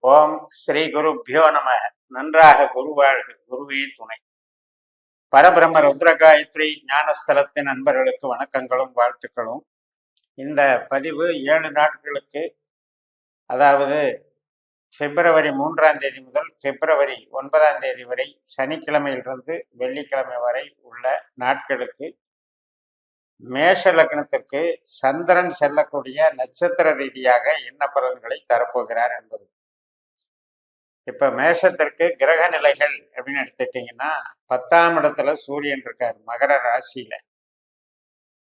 ஓம் ஸ்ரீ குருப்பியோ நம. நன்றாக குருவாழ்க, குருவே துணை. பரபிரம்ம ருத்ர காயத்ரி ஞானஸ்தலத்தின் அன்பர்களுக்கு வணக்கங்களும் வாழ்த்துக்களும். இந்த பதிவு 7 நாட்களுக்கு, அதாவது பிப்ரவரி 3ஆம் தேதி முதல் பிப்ரவரி 9ஆம் தேதி வரை, சனிக்கிழமையிலிருந்து வெள்ளிக்கிழமை வரை உள்ள நாட்களுக்கு மேஷ லக்னத்திற்கு சந்திரன் செல்லக்கூடிய நட்சத்திர ரீதியாக என்ன பலன்களை தரப்போகிறார் என்பது. இப்ப மேஷத்திற்கு கிரக நிலைகள் அப்படின்னு எடுத்துட்டீங்கன்னா, 10ஆம் இடத்துல சூரியன் இருக்கார் மகர ராசியில.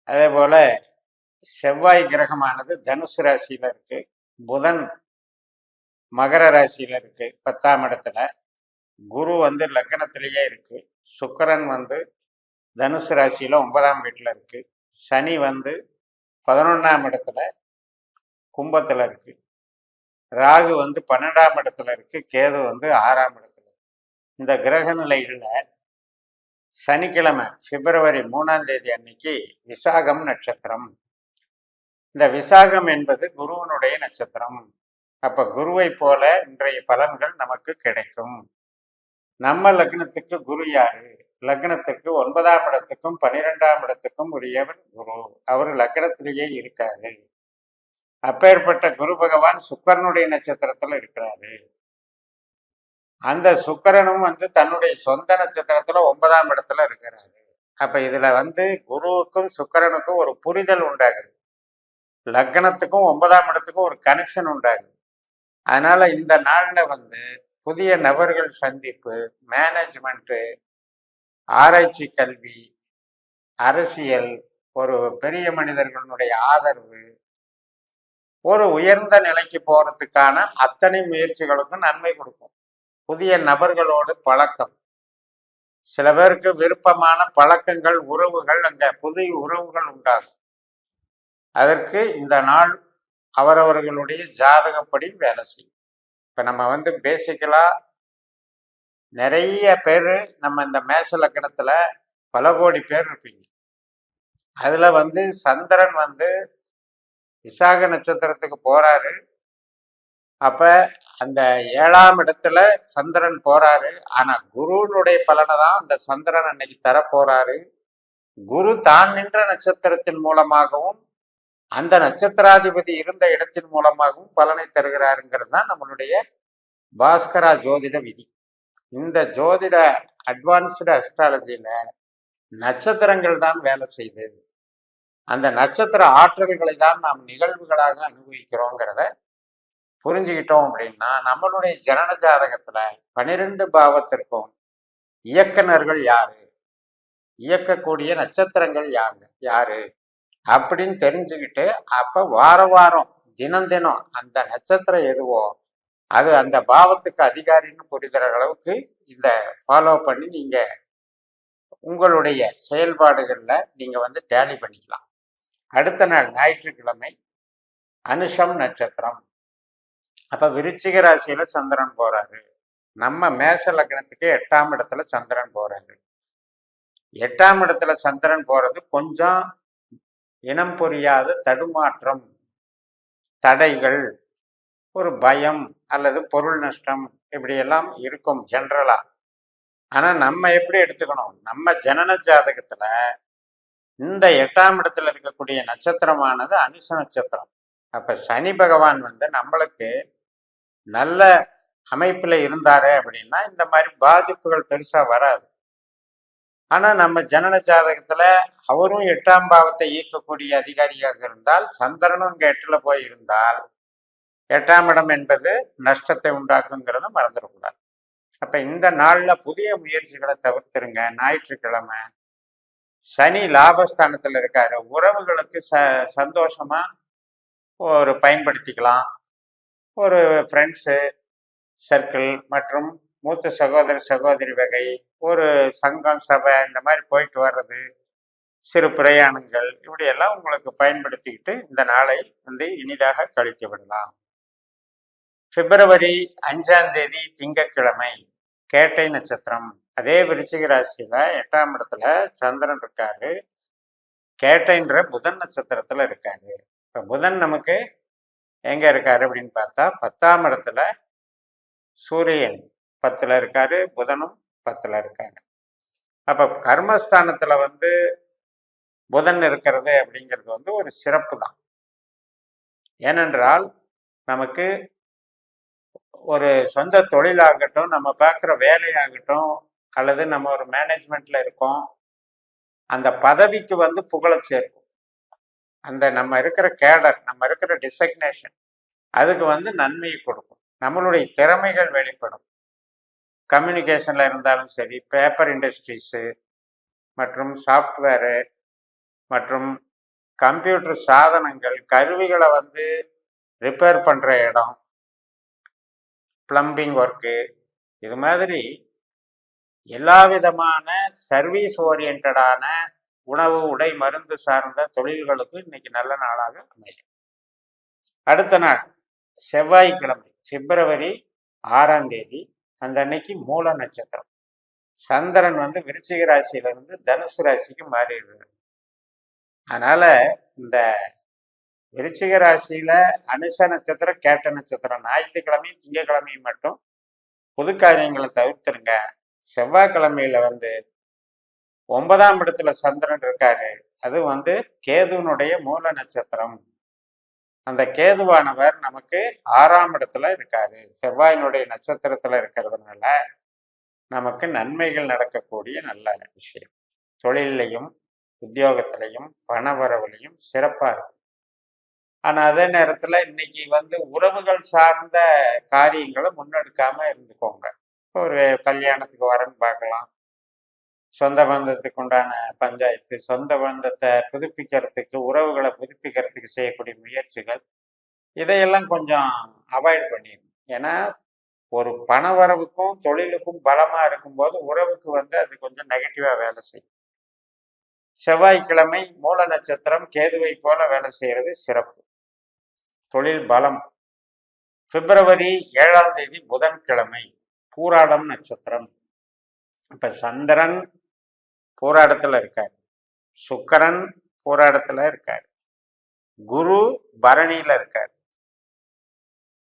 அதே போல செவ்வாய் கிரகமானது தனுசு ராசியில இருக்கு. புதன் மகர ராசியில இருக்கு 10ஆம் இடத்துல. குரு லக்னத்திலேயே இருக்கு. சுக்கிரன் தனுசு ராசியில 9ஆம் வீட்டுல இருக்கு. சனி 11ஆம் இடத்துல கும்பத்துல இருக்கு. ராகு 12ஆம் இடத்துல இருக்கு. கேது 6ஆம் இடத்துல. இந்த கிரக நிலைகள்ல சனிக்கிழமை பிப்ரவரி 3ஆம் தேதி அன்னைக்கு விசாகம் நட்சத்திரம். இந்த விசாகம் என்பது குருவனுடைய நட்சத்திரம். அப்ப குருவை போல இன்றைய பலன்கள் நமக்கு கிடைக்கும். நம்ம லக்னத்துக்கு குரு யாரு? லக்னத்துக்கு 9ஆம் இடத்துக்கும் 12ஆம் இடத்துக்கும் உரியவர் குரு. அவர் லக்னத்திலேயே இருக்காரு. அப்பேற்பட்ட குரு பகவான் சுக்கிரனுடைய நட்சத்திரத்துல இருக்கிறாரு. அந்த சுக்கிரனும் தன்னுடைய சொந்த நட்சத்திரத்துல 9ஆம் இடத்துல இருக்கிறாரு. அப்ப இதுல குருவுக்கும் சுக்கிரனுக்கும் ஒரு புரிதல் உண்டாகுது. லக்னத்துக்கும் 9ஆம் இடத்துக்கும் ஒரு கனெக்ஷன் உண்டாகுது. அதனால இந்த நாள்ல புதிய நபர்கள் சந்திப்பு, மேனேஜ்மெண்ட், ஆராய்ச்சி, கல்வி, அரசியல், ஒரு பெரிய மனிதர்களுடைய ஆதரவு, ஒரு உயர்ந்த நிலைக்கு போறதுக்கான அத்தனை முயற்சிகளுக்கும் நன்மை கொடுக்கும். புதிய நபர்களோடு பழக்கம், சில பேருக்கு விருப்பமான பழக்கங்கள், உறவுகள், அங்க புதிய உறவுகள் உண்டாகும். அதற்கு இந்த நாள் அவரவர்களுடைய ஜாதகப்படி வேலை செய்யும். இப்ப நம்ம பேசிக்கலா நிறைய பேர் நம்ம இந்த மேஷ லக்னத்துல பல கோடி பேர் இருப்பீங்க. அதுல சந்திரன் விசாக நட்சத்திரத்துக்கு போறாரு. அப்ப அந்த 7ஆம் இடத்துல சந்திரன் போறாரு. ஆனா குருனுடைய பலனை தான் அந்த சந்திரன் அன்னைக்கு தரப்போறாரு. குரு தான் நின்ற நட்சத்திரத்தின் மூலமாகவும் அந்த நட்சத்திராதிபதி இருந்த இடத்தின் மூலமாகவும் பலனை தருகிறாருங்கிறது தான் நம்மளுடைய பாஸ்கரா ஜோதிட விதி. இந்த ஜோதிட அட்வான்ஸ்டு அஸ்ட்ராலஜியில நட்சத்திரங்கள் தான் வேலை செய்யுது. அந்த நட்சத்திர ஆற்றல்களை தான் நாம் நிகழ்வுகளாக அனுபவிக்கிறோங்கிறத புரிஞ்சுக்கிட்டோம் அப்படின்னா, நம்மளுடைய ஜனன ஜாதகத்துல 12 பாவத்திற்கும் இயக்குனர்கள் யாரு, இயக்கக்கூடிய நட்சத்திரங்கள் யாரு அப்படின்னு தெரிஞ்சுக்கிட்டு, அப்ப வாரம் தினம் அந்த நட்சத்திரம் எதுவோ அது அந்த பாவத்துக்கு அதிகாரின்னு புரிகிற அளவுக்கு இந்த ஃபாலோ பண்ணி நீங்க உங்களுடைய செயல்பாடுகள்ல நீங்க டேலி பண்ணிக்கலாம். அடுத்த நாள் ஞாயிற்றுக்கிழமை அனுஷம் நட்சத்திரம். அப்ப விருச்சிக ராசியில சந்திரன் போறாரு. நம்ம மேஷ லக்னத்துக்கு 8ஆம் இடத்துல சந்திரன் போறாரு. 8ஆம் இடத்துல சந்திரன் போறது கொஞ்சம் இனம் புரியாத தடுமாற்றம், தடைகள், ஒரு பயம் அல்லது பொருள் நஷ்டம் இப்படியெல்லாம் இருக்கும் ஜென்ரலா. ஆனா நம்ம எப்படி எடுத்துக்கணும்? நம்ம ஜனன ஜாதகத்துல இந்த 8ஆம் இடத்துல இருக்கக்கூடிய நட்சத்திரமானது அனுஷ நட்சத்திரம். அப்ப சனி பகவான் நம்மளுக்கு நல்ல அமைப்புல இருந்தாரு அப்படின்னா இந்த மாதிரி பாதிப்புகள் பெருசா வராது. ஆனா நம்ம ஜனன ஜாதகத்துல அவரும் 8ஆம் பாவத்தை இயக்கக்கூடிய அதிகாரியாக இருந்தால், சந்திரனும் இங்க 8ல போய் இருந்தால் 8ஆம் இடம் என்பது நஷ்டத்தை உண்டாக்குங்கிறத மறந்துடக்கூடாது. அப்ப இந்த நாள்ல புதிய முயற்சிகளை தவிர்த்துருங்க. ஞாயிற்றுக்கிழமை சனி லாபஸ்தானத்துல இருக்காரு. உறவுகளுக்கு சந்தோஷமா ஒரு பயன்படுத்திக்கலாம். ஒரு ஃப்ரெண்ட்ஸு சர்க்கிள் மற்றும் மூத்த சகோதர சகோதரி வகை, ஒரு சங்கம், சபை, இந்த மாதிரி போயிட்டு வர்றது, சிறு பிரயாணங்கள், இப்படியெல்லாம் உங்களுக்கு பயன்படுத்திக்கிட்டு இந்த நாளை இனிதாக கழித்து விடலாம். பிப்ரவரி 5ஆம் தேதி திங்கட்கிழமை கேட்டை நட்சத்திரம். அதே விருச்சிக ராசியில 8ஆம் இடத்துல சந்திரன் இருக்காரு. கேட்டைன்ற புதன் நட்சத்திரத்துல இருக்காரு. இப்ப புதன் நமக்கு எங்க இருக்காரு அப்படின்னு பார்த்தா 10ஆம் இடத்துல சூரியன் 10ல் இருக்காரு, புதனும் 10ல் இருக்காங்க. அப்ப கர்மஸ்தானத்துல வந்து புதன் இருக்கிறது அப்படிங்கிறது வந்து ஒரு சிறப்பு தான். ஏனென்றால் நமக்கு ஒரு சொந்த தொழிலாகட்டும், நம்ம பார்க்குற வேலையாகட்டும், அல்லது நம்ம ஒரு மேனேஜ்மெண்ட்ல இருக்கோம், அந்த பதவிக்கு வந்து புகழ சேர்க்கும். அந்த நம்ம இருக்கிற கேடர், நம்ம இருக்கிற டிசக்னேஷன் அதுக்கு வந்து நன்மையை கொடுக்கும். நம்மளுடைய திறமைகள் வெளிப்படும். கம்யூனிகேஷன்ல இருந்தாலும் சரி, பேப்பர் இண்டஸ்ட்ரீஸு மற்றும் சாஃப்ட்வேரு மற்றும் கம்ப்யூட்டர் சாதனங்கள், கருவிகளை வந்து ரிப்பேர் பண்ணுற இடம், பிளம்பிங் ஒர்க்கு, இது மாதிரி எல்லா விதமான சர்வீஸ் ஓரியன்டான உணவு, உடை, மருந்து சார்ந்த தொழில்களுக்கு இன்னைக்கு நல்ல நாளாக அமையும். அடுத்த நாள் செவ்வாய்க்கிழமை பிப்ரவரி 6ஆம் தேதி, அந்த அன்னைக்கு மூல நட்சத்திரம். சந்திரன் வந்து விருச்சிக ராசியிலிருந்து தனுசு ராசிக்கு மாறிடுறாரு. அதனால இந்த விருச்சிக ராசியில அனுஷ நட்சத்திரம், கேட்ட நட்சத்திரம் ஞாயிற்றுக்கிழமையும் திங்கக்கிழமையும் மட்டும் பொது காரியங்களை தவிர்த்துருங்க. செவ்வாய்க்கிழமையில வந்து 9ஆம் இடத்துல சந்திரன் இருக்காரு. அது வந்து கேதுவனுடைய மூல நட்சத்திரம். அந்த கேதுவானவர் நமக்கு 6ஆம் இடத்துல இருக்காரு. செவ்வாயினுடைய நட்சத்திரத்துல இருக்கிறதுனால நமக்கு நன்மைகள் நடக்கக்கூடிய நல்ல விஷயம். தொழிலையும் உத்தியோகத்திலையும் பண வரவுலையும் சிறப்பா இருக்கும். ஆனா அதே நேரத்துல இன்னைக்கு வந்து உறவுகள் சார்ந்த காரியங்களை முன்னெடுக்காம இருந்துக்கோங்க. ஒரு கல்யாணத்துக்கு வரன்னு பார்க்கலாம், சொந்த பந்தத்துக்கு உண்டான பஞ்சாயத்து, சொந்த பந்தத்தை புதுப்பிக்கிறதுக்கு, உறவுகளை புதுப்பிக்கிறதுக்கு செய்யக்கூடிய முயற்சிகள், இதையெல்லாம் கொஞ்சம் அவாய்ட் பண்ணிடணும். ஏன்னா ஒரு பண வரவுக்கும் தொழிலுக்கும் பலமா இருக்கும்போது உறவுக்கு வந்து அது கொஞ்சம் நெகட்டிவா வேலை செய்யும். செவ்வாய்க்கிழமை மூல நட்சத்திரம் கேதுவை போல வேலை செய்யறது சிறப்பு. தொழில் பலம். பிப்ரவரி 7ஆம் தேதி புதன்கிழமை பூராடம் நட்சத்திரம். இப்ப சந்திரன் பூராடத்துல இருக்காரு, சுக்கிரன் பூராடத்துல இருக்காரு, குரு பரணியில இருக்காரு.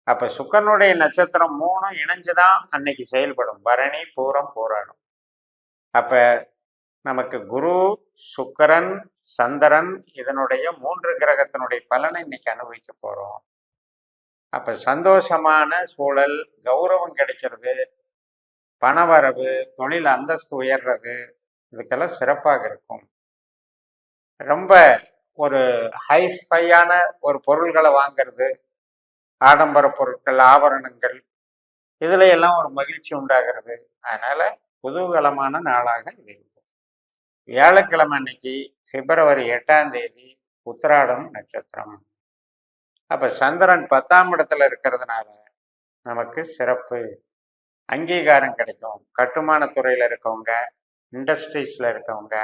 அப்ப சுக்கிரனுடைய நட்சத்திரம் 3 இணைஞ்சுதான் அன்னைக்கு செயல்படும். பரணி, பூரம், பூராடம். அப்ப நமக்கு குரு, சுக்கிரன், சந்திரன் இதனுடைய 3 கிரகத்தினுடைய பலனை இன்னைக்கு அனுபவிக்க போறோம். அப்ப சந்தோஷமான சூழல், கௌரவம் கிடைக்கிறது, பணவரவு, தொழில் அந்தஸ்து உயர்றது, இதுக்கெல்லாம் சிறப்பாக இருக்கும். ரொம்ப ஒரு ஹைஃபையான ஒரு பொருள்களை வாங்கிறது, ஆடம்பர பொருட்கள், ஆபரணங்கள், இதுல எல்லாம் ஒரு மகிழ்ச்சி உண்டாகிறது. அதனால குதூகலமான நாளாக இது இருக்கும். வியாழக்கிழமை அன்னைக்கு பிப்ரவரி 8ஆம் தேதி உத்திராடம் நட்சத்திரம். அப்ப சந்திரன் 10ஆம் இடத்துல இருக்கிறதுனால நமக்கு சிறப்பு. அங்கீகாரம் கிடைக்கும். கட்டுமான துறையில இருக்கவங்க, இண்டஸ்ட்ரீஸ்ல இருக்கவங்க,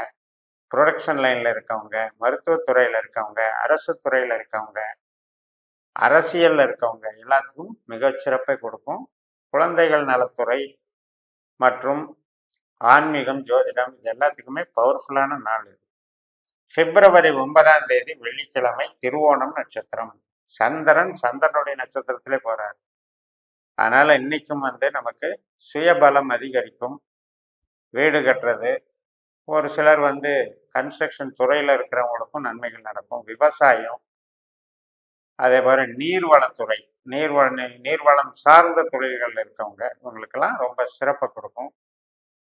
ப்ரொடக்ஷன் லைன்ல இருக்கவங்க, மருத்துவத்துறையில இருக்கவங்க, அரசு துறையில இருக்கவங்க, அரசியல்ல இருக்கவங்க எல்லாத்துக்கும் மிகச்சிறப்பை கொடுக்கும். குழந்தைகள் நலத்துறை மற்றும் ஆன்மீகம், ஜோதிடம் இது எல்லாத்துக்குமே பவர்ஃபுல்லான நாள் இது. பிப்ரவரி 9ஆம் தேதி வெள்ளிக்கிழமை திருவோணம் நட்சத்திரம். சந்திரனுடைய நட்சத்திரத்திலே போறார். அதனால இன்னைக்கும் வந்து நமக்கு சுயபலம் அதிகரிக்கும். வீடு கட்டுறது, ஒரு சிலர் வந்து கன்ஸ்ட்ரக்ஷன் துறையில இருக்கிறவங்களுக்கும் நன்மைகள் நடக்கும். விவசாயம், அதே போல நீர்வளத்துறை, நீர்வளம் சார்ந்த தொழில்கள் இருக்கவங்க இவங்களுக்கெல்லாம் ரொம்ப சிறப்பை கொடுக்கும்.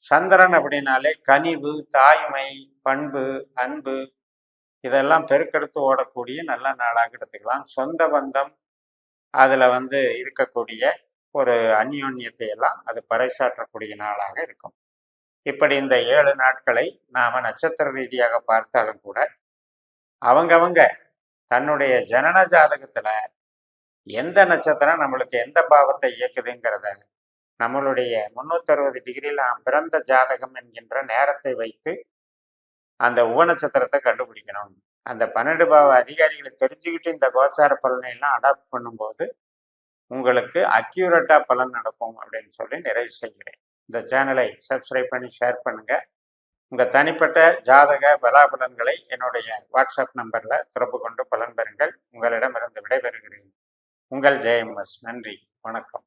சந்திரன் அப்படின்னாலே கனிவு, தாய்மை, பண்பு, அன்பு இதெல்லாம் பெருக்கெடுத்து ஓடக்கூடிய நல்ல நாளாக எடுத்துக்கலாம். சொந்த பந்தம் அதுல வந்து இருக்கக்கூடிய ஒரு அந்யோன்யத்தை எல்லாம் அது பறைசாற்றக்கூடிய நாளாக இருக்கும். இப்படி இந்த 7 நாட்களை நாம நட்சத்திர ரீதியாக பார்த்தாலும் கூட அவங்கவங்க தன்னுடைய ஜனன ஜாதகத்துல எந்த நட்சத்திரம் நம்மளுக்கு எந்த பாவத்தை இயக்குதுங்கிறத நம்மளுடைய 360 டிகிரியில் நாம் பிறந்த ஜாதகம் என்கின்ற நேரத்தை வைத்து அந்த உபநட்சத்திரத்தை கண்டுபிடிக்கணும். அந்த 12 பாவ அதிகாரிகளை தெரிஞ்சுக்கிட்டு இந்த கோச்சார பலனை எல்லாம் அடாப்ட் பண்ணும்போது உங்களுக்கு அக்யூரேட்டா பலன் நடக்கும் அப்படின்னு சொல்லி நிறைவு செய்கிறேன். இந்த சேனலை சப்ஸ்கிரைப் பண்ணி ஷேர் பண்ணுங்க. உங்க தனிப்பட்ட ஜாதக பலாபலன்களை என்னுடைய வாட்ஸ்அப் நம்பர்ல தொடர்பு கொண்டு பலன் பெறுங்கள். உங்களிடமிருந்து விடைபெறுகிறேன். உங்கள் ஜெயம்எஸ். நன்றி, வணக்கம்.